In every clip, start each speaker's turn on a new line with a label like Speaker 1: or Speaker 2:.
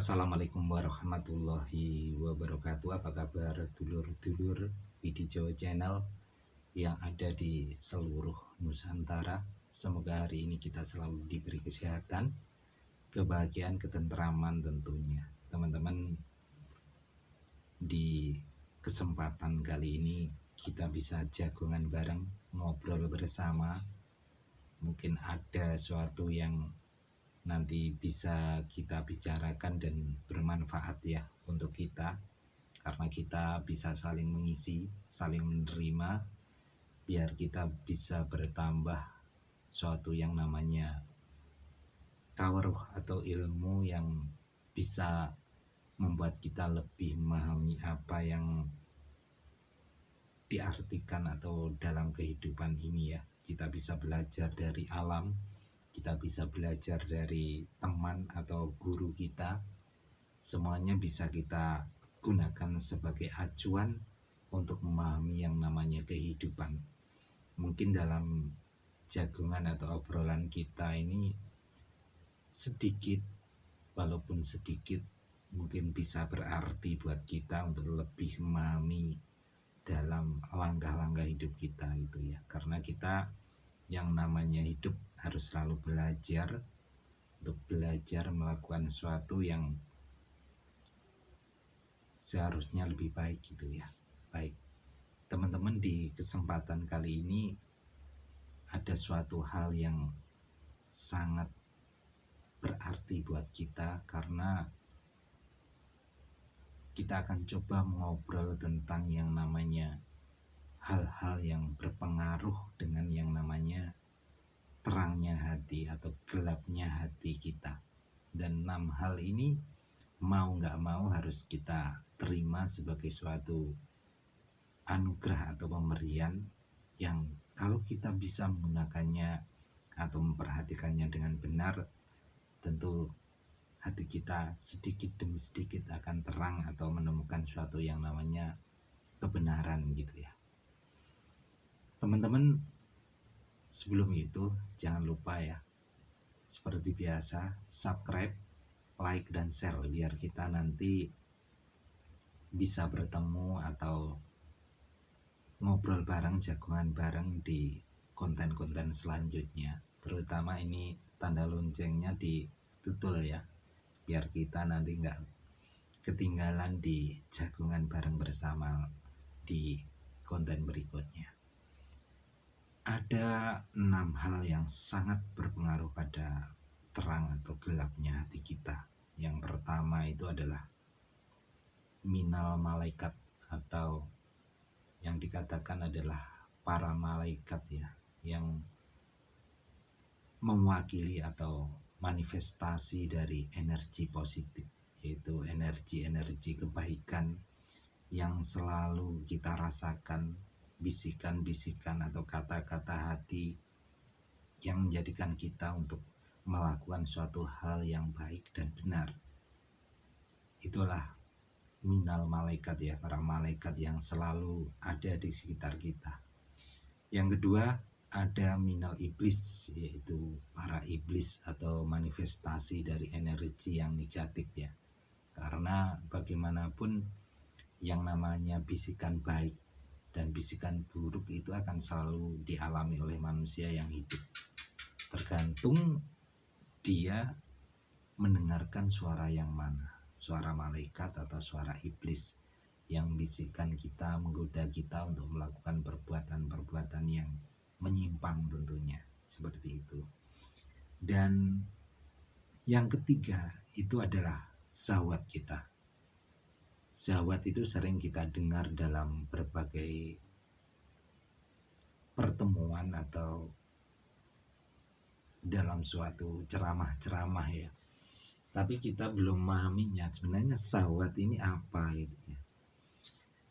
Speaker 1: Assalamualaikum warahmatullahi wabarakatuh. Apa kabar dulur-dulur Widijo Channel yang ada di seluruh Nusantara? Semoga hari ini kita selalu diberi kesehatan, kebahagiaan, ketentraman tentunya. Teman-teman, di kesempatan kali ini kita bisa jagongan bareng, ngobrol bersama. Mungkin ada sesuatu yang nanti bisa kita bicarakan dan bermanfaat ya untuk kita, karena kita bisa saling mengisi, saling menerima, biar kita bisa bertambah suatu yang namanya tawaruh atau ilmu yang bisa membuat kita lebih memahami apa yang diartikan atau dalam kehidupan ini ya. Kita bisa belajar dari alam, kita bisa belajar dari teman atau guru kita. Semuanya bisa kita gunakan sebagai acuan untuk memahami yang namanya kehidupan. Mungkin dalam jagongan atau obrolan kita ini sedikit, walaupun sedikit, mungkin bisa berarti buat kita untuk lebih memahami dalam langkah-langkah hidup kita gitu ya. Karena kita yang namanya hidup harus selalu belajar, untuk belajar melakukan sesuatu yang seharusnya lebih baik gitu ya. Baik, teman-teman, di kesempatan kali ini ada suatu hal yang sangat berarti buat kita, karena kita akan coba mengobrol tentang yang namanya hal-hal yang berpengaruh dengan yang namanya terangnya hati atau gelapnya hati kita. Dan 6 hal ini mau gak mau harus kita terima sebagai suatu anugerah atau pemberian yang kalau kita bisa menggunakannya atau memperhatikannya dengan benar, tentu hati kita sedikit demi sedikit akan terang atau menemukan suatu yang namanya kebenaran gitu ya. Teman-teman, sebelum itu jangan lupa ya, seperti biasa, subscribe, like, dan share biar kita nanti bisa bertemu atau ngobrol bareng, jagongan bareng di konten-konten selanjutnya. Terutama ini tanda loncengnya ditutul ya, biar kita nanti nggak ketinggalan di jagongan bareng bersama di konten berikutnya. Ada 6 hal yang sangat berpengaruh pada terang atau gelapnya hati kita. Yang pertama itu adalah minal malaikat, atau yang dikatakan adalah para malaikat ya, yang mewakili atau manifestasi dari energi positif, yaitu energi-energi kebaikan yang selalu kita rasakan, bisikan-bisikan atau kata-kata hati yang menjadikan kita untuk melakukan suatu hal yang baik dan benar. Itulah minal malaikat ya, para malaikat yang selalu ada di sekitar kita. Yang kedua, ada minal iblis, yaitu para iblis atau manifestasi dari energi yang negatif ya. Karena bagaimanapun yang namanya bisikan baik dan bisikan buruk itu akan selalu dialami oleh manusia yang hidup, tergantung dia mendengarkan suara yang mana, suara malaikat atau suara iblis yang bisikan kita, menggoda kita untuk melakukan perbuatan-perbuatan yang menyimpang tentunya, seperti itu. Dan yang ketiga itu adalah syahwat kita. Syahwat itu sering kita dengar dalam berbagai pertemuan atau dalam suatu ceramah-ceramah ya. Tapi kita belum memahaminya sebenarnya syahwat ini apa gitu ya.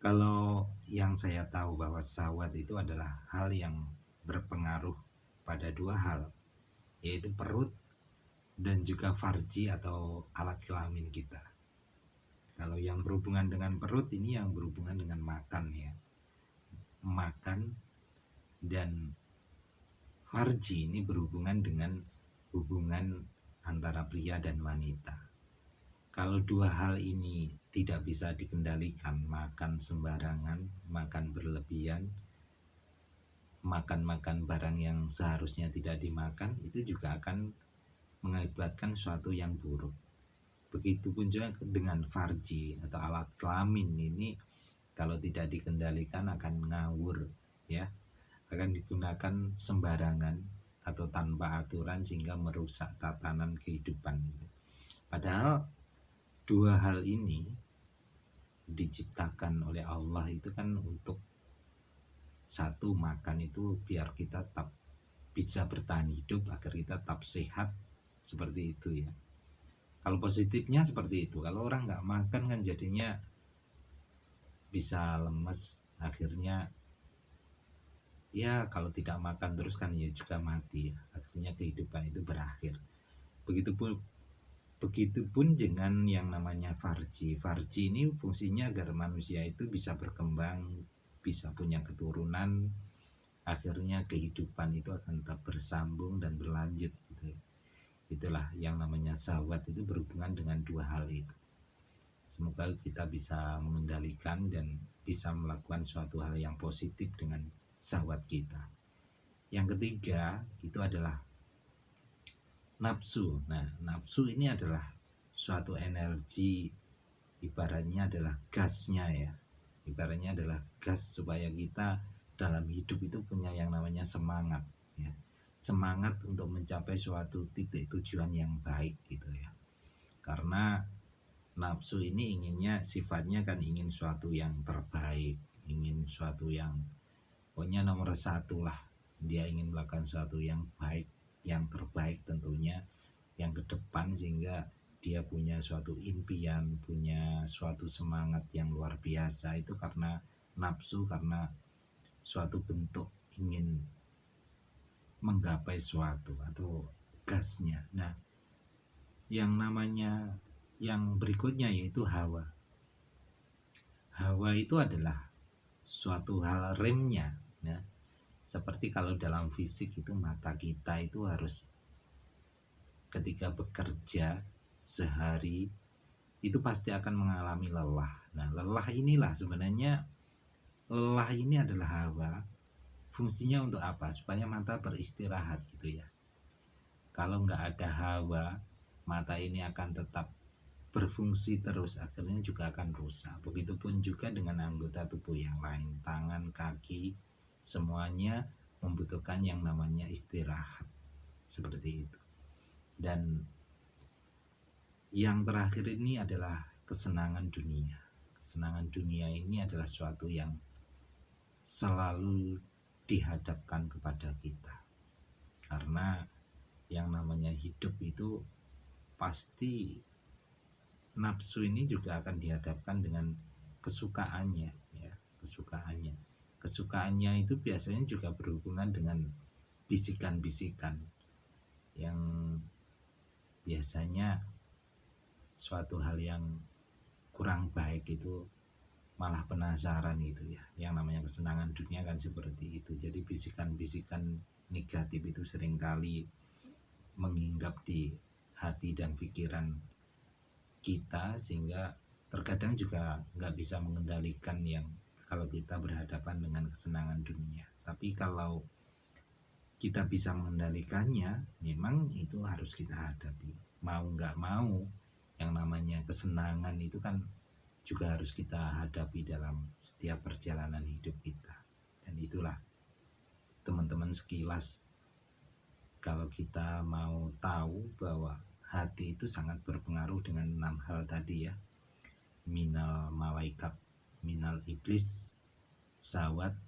Speaker 1: Kalau yang saya tahu bahwa syahwat itu adalah hal yang berpengaruh pada 2 hal, yaitu perut dan juga farji atau alat kelamin kita. Kalau yang berhubungan dengan perut ini yang berhubungan dengan makan ya, makan, dan farji ini berhubungan dengan hubungan antara pria dan wanita. Kalau dua hal ini tidak bisa dikendalikan, makan sembarangan, makan berlebihan, makan barang yang seharusnya tidak dimakan, itu juga akan mengakibatkan suatu yang buruk. Begitupun juga dengan farji atau alat kelamin ini, kalau tidak dikendalikan akan ngawur, ya, akan digunakan sembarangan atau tanpa aturan sehingga merusak tatanan kehidupan. Padahal dua hal ini diciptakan oleh Allah itu kan untuk satu, makan itu biar kita tetap bisa bertahan hidup, agar kita tetap sehat, seperti itu ya. Kalau positifnya seperti itu, kalau orang nggak makan kan jadinya bisa lemes, akhirnya ya kalau tidak makan terus kan ya juga mati, akhirnya kehidupan itu berakhir. Begitupun dengan yang namanya farji. Farji ini fungsinya agar manusia itu bisa berkembang, bisa punya keturunan, akhirnya kehidupan itu akan tetap bersambung dan berlanjut gitu ya. Itulah yang namanya syahwat, itu berhubungan dengan dua hal itu. Semoga kita bisa mengendalikan dan bisa melakukan suatu hal yang positif dengan syahwat kita. Yang ketiga itu adalah nafsu. Nah, nafsu ini adalah suatu energi, ibaratnya adalah gasnya ya. Ibaratnya adalah gas supaya kita dalam hidup itu punya yang namanya semangat ya. Semangat untuk mencapai suatu titik tujuan yang baik gitu ya. Karena nafsu ini inginnya, sifatnya kan ingin suatu yang terbaik, ingin suatu yang pokoknya nomor satu lah. Dia ingin melakukan suatu yang baik, yang terbaik tentunya, yang ke depan, sehingga dia punya suatu impian, punya suatu semangat yang luar biasa. Itu karena nafsu, karena suatu bentuk ingin menggapai suatu atau gasnya. Nah, yang namanya yang berikutnya yaitu hawa. Hawa itu adalah suatu hal remnya ya. Seperti kalau dalam fisik itu mata kita itu harus ketika bekerja sehari itu pasti akan mengalami lelah. Nah, lelah inilah sebenarnya, lelah ini adalah hawa. Fungsinya untuk apa? Supaya mata beristirahat gitu ya. Kalau nggak ada hawa, mata ini akan tetap berfungsi terus, akhirnya juga akan rusak. Begitupun juga dengan anggota tubuh yang lain, tangan, kaki, semuanya membutuhkan yang namanya istirahat, seperti itu. Dan yang terakhir ini adalah kesenangan dunia. Kesenangan dunia ini adalah suatu yang selalu dihadapkan kepada kita, karena yang namanya hidup itu pasti nafsu ini juga akan dihadapkan dengan kesukaannya ya. Kesukaannya itu biasanya juga berhubungan dengan bisikan-bisikan yang biasanya suatu hal yang kurang baik itu malah penasaran itu ya. Yang namanya kesenangan dunia kan seperti itu. Jadi bisikan-bisikan negatif itu seringkali menginggap di hati dan pikiran kita, sehingga terkadang juga nggak bisa mengendalikan yang kalau kita berhadapan dengan kesenangan dunia. Tapi kalau kita bisa mengendalikannya, memang itu harus kita hadapi. Mau nggak mau, yang namanya kesenangan itu kan juga harus kita hadapi dalam setiap perjalanan hidup kita. Dan itulah teman-teman sekilas, kalau kita mau tahu bahwa hati itu sangat berpengaruh dengan 6 hal tadi ya. Minal malaikat, minal iblis, syahwat,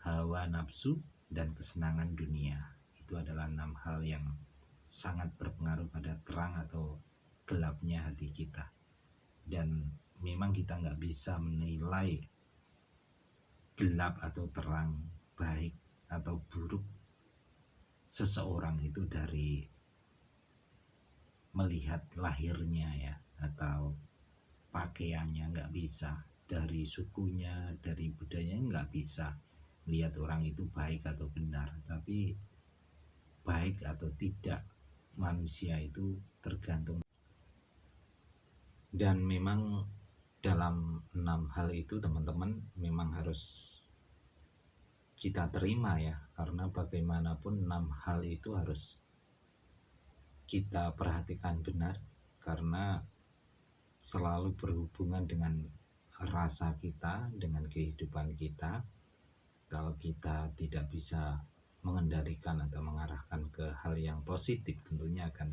Speaker 1: hawa nafsu, dan kesenangan dunia. Itu adalah 6 hal yang sangat berpengaruh pada terang atau gelapnya hati kita. Dan memang kita nggak bisa menilai gelap atau terang, baik atau buruk seseorang itu dari melihat lahirnya ya, atau pakaiannya, nggak bisa. Dari sukunya, dari budayanya nggak bisa lihat orang itu baik atau benar. Tapi baik atau tidak manusia itu tergantung Dan memang dalam 6 hal itu teman-teman memang harus kita terima ya, karena bagaimanapun 6 hal itu harus kita perhatikan benar, karena selalu berhubungan dengan rasa kita, dengan kehidupan kita. Kalau kita tidak bisa mengendalikan atau mengarahkan ke hal yang positif, tentunya akan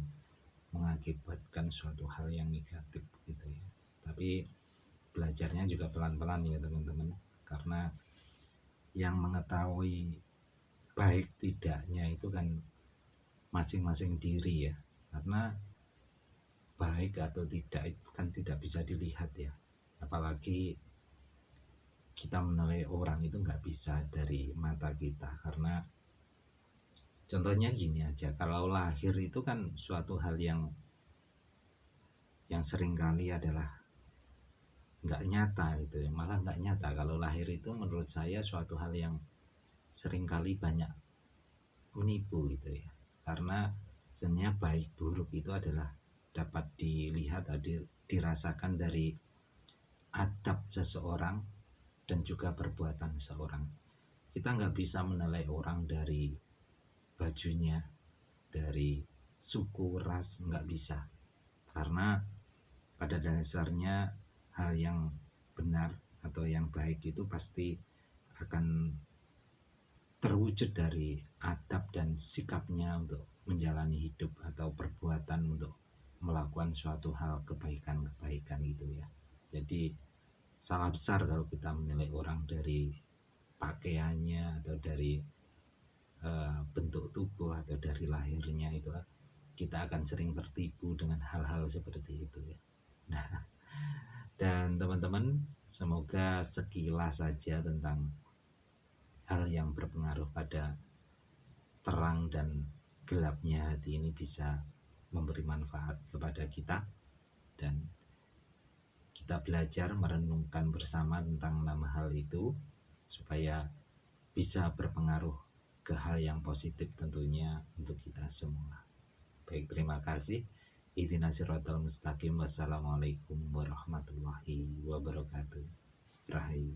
Speaker 1: mengakibatkan suatu hal yang negatif gitu ya. Tapi belajarnya juga pelan-pelan ya teman-teman, karena yang mengetahui baik tidaknya itu kan masing-masing diri ya. Karena baik atau tidak itu kan tidak bisa dilihat ya, apalagi kita menilai orang itu nggak bisa dari mata kita. Karena contohnya gini aja, kalau lahir itu kan suatu hal yang seringkali adalah nggak nyata gitu ya, malah nggak nyata. Kalau lahir itu menurut saya suatu hal yang seringkali banyak menipu gitu ya, karena sebenarnya baik buruk itu adalah dapat dilihat, dirasakan dari adab seseorang dan juga perbuatan seseorang. Kita nggak bisa menilai orang dari bajunya, dari suku, ras, nggak bisa. Karena pada dasarnya hal yang benar atau yang baik itu pasti akan terwujud dari adab dan sikapnya untuk menjalani hidup atau perbuatan untuk melakukan suatu hal kebaikan-kebaikan gitu ya. Jadi salah besar kalau kita menilai orang dari pakaiannya atau dari bentuk tubuh atau dari lahirnya. Itu kita akan sering tertipu dengan hal-hal seperti itu ya. Nah, dan teman-teman, semoga sekilas saja tentang hal yang berpengaruh pada terang dan gelapnya hati ini bisa memberi manfaat kepada kita, dan kita belajar merenungkan bersama tentang 6 hal itu supaya bisa berpengaruh ke hal yang positif tentunya untuk kita semua. Baik, terima kasih. Ihdinas siratal mustaqim. Wassalamualaikum warahmatullahi wabarakatuh. Rahayu.